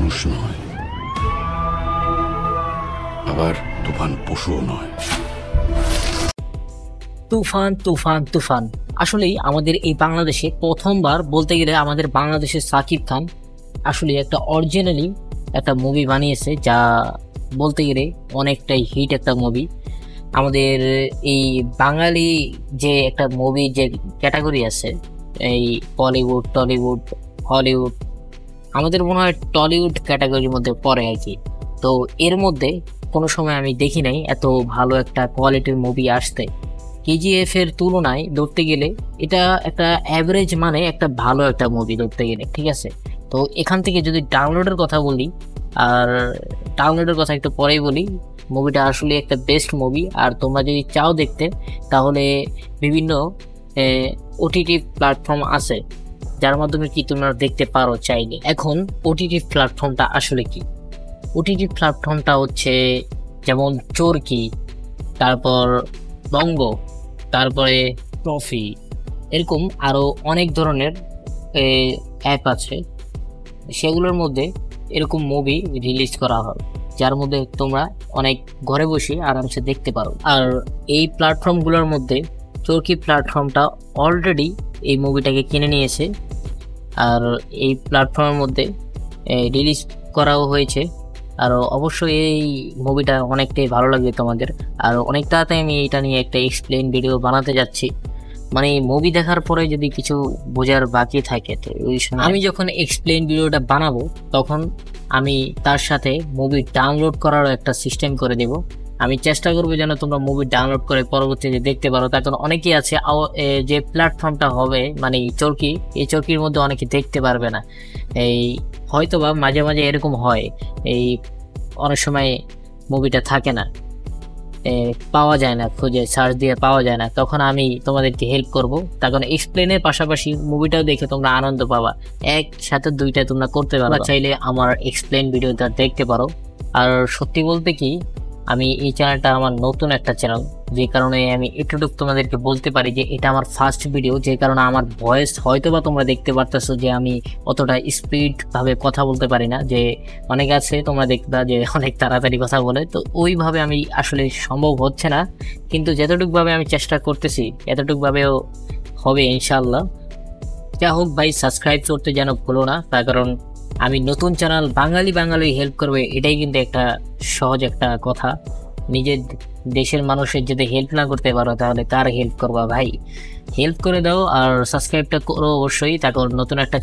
মানুষ নয়, আবার তুফান পশুও নয়। তুফান তুফান তুফান আসলেই আমাদের এই বাংলাদেশে প্রথমবার বলতে গেলে আমাদের বাংলাদেশের সাকিব খান আসলে একটা অরিজিনালি একটা মুভি বানিয়েছে, যা বলতে গেলে অনেকটাই হিট একটা মুভি। আমাদের এই বাঙালি যে একটা মুভি যে ক্যাটাগরি আছে, এই বলিউড, টলিউড, হলিউড, আমাদের মনে হয় টলিউড ক্যাটাগরির মধ্যে পড়ে আর কি। তো এর মধ্যে কোনো সময় আমি দেখি নাই এত ভালো একটা কোয়ালিটির মুভি আসতে। কেজিএফ এর তুলনায় ধরতে গেলে এটা একটা অ্যাভারেজ, মানে একটা ভালো একটা মুভি ধরতে গেলে, ঠিক আছে। তো এখান থেকে যদি ডাউনলোডের কথা বলি, আর ডাউনলোডের কথা একটু পরেই বলি, মুভিটা আসলে একটা বেস্ট মুভি। আর তোমরা যদি চাও দেখতে, তাহলে বিভিন্ন ওটিটি প্ল্যাটফর্ম আছে যার মাধ্যমে কি তোমরা দেখতে পারো চাইলে। এখন ওটিটি প্ল্যাটফর্মটা আসলে কি? ওটিটি প্ল্যাটফর্মটা হচ্ছে যেমন চরকি, তারপর বঙ্গ, তারপরে ট্রফি, এরকম আরও অনেক ধরনের অ্যাপ আছে। সেগুলোর মধ্যে এরকম মুভি রিলিজ করা হয়, যার মধ্যে তোমরা অনেক ঘরে বসে আরামসে দেখতে পারো। আর এই প্ল্যাটফর্মগুলোর মধ্যে চরকি প্ল্যাটফর্মটা অলরেডি এই মুভিটাকে কিনে নিয়েছে, আর এই প্ল্যাটফর্মের মধ্যে রিলিজ করাও হয়েছে। আর অবশ্যই এই মুভিটা অনেকটাই ভালো লাগবে তোমাদের। আর অনেক তাড়াতাড়ি আমি এটা নিয়ে একটা এক্সপ্লেন ভিডিও বানাতে যাচ্ছি। মানে মুভি দেখার পরে যদি কিছু বোঝার বাকি থাকে, তো ওই সময় আমি যখন এক্সপ্লেন ভিডিওটা বানাবো, তখন আমি তার সাথে মুভি ডাউনলোড করারও একটা সিস্টেম করে দেব। আমি চেষ্টা করবো যেন তোমরা মুভি ডাউনলোড করে পরবর্তীতে দেখতে পারো। তার কারণ অনেকেই আছে যে প্ল্যাটফর্মটা হবে, মানে চরকি, এই চরকির মধ্যে অনেকে দেখতে পারবে না। এই হয়তোবা মাঝে মাঝে এরকম হয়, এই অনেক সময় মুভিটা থাকে না, পাওয়া যায় না, খুঁজে সার্চ দিয়ে পাওয়া যায় না, তখন আমি তোমাদেরকে হেল্প করব। তার কারণ এক্সপ্লেনের পাশাপাশি মুভিটাও দেখে তোমরা আনন্দ পাবা, একসাথে দুইটা তোমরা করতে পারো। চাইলে আমার এক্সপ্লেন ভিডিওটা দেখতে পারো। আর সত্যি বলতে কি, আমি এই চ্যানেলটা আমার নতুন একটা চ্যানেল, যে কারণে আমি এতটুকু তোমাদেরকে বলতে পারি যে এটা আমার ফার্স্ট ভিডিও, যে কারণে আমার ভয়েস হয়তোবা তোমরা দেখতে পারতেছো যে আমি অতটা স্পিড ভাবে কথা বলতে পারি না। যে অনেক আছে তোমরা দেখবা যে অনেক তাড়াতাড়ি কথা বলে, তো ওইভাবে আমি আসলে সম্ভব হচ্ছে না, কিন্তু যতটুকু ভাবে আমি চেষ্টা করতেছি এতটুকু ভাবেও হবে ইনশাল্লাহ। যা হোক ভাই, সাবস্ক্রাইব করতে যেন ভুলো না, তার কারণ আমি নতুন চ্যানেল, বাঙালি হেল্প করবে, এটাই কিন্তু একটা সহজ একটা কথা। নিজের দেশের মানুষের যদি হেল্প না করতে পারো, তাহলে কার হেল্প করবা ভাই? হেল্প করে দাও আর সাবস্ক্রাইবটা করো অবশ্যই। তারপর নতুন একটা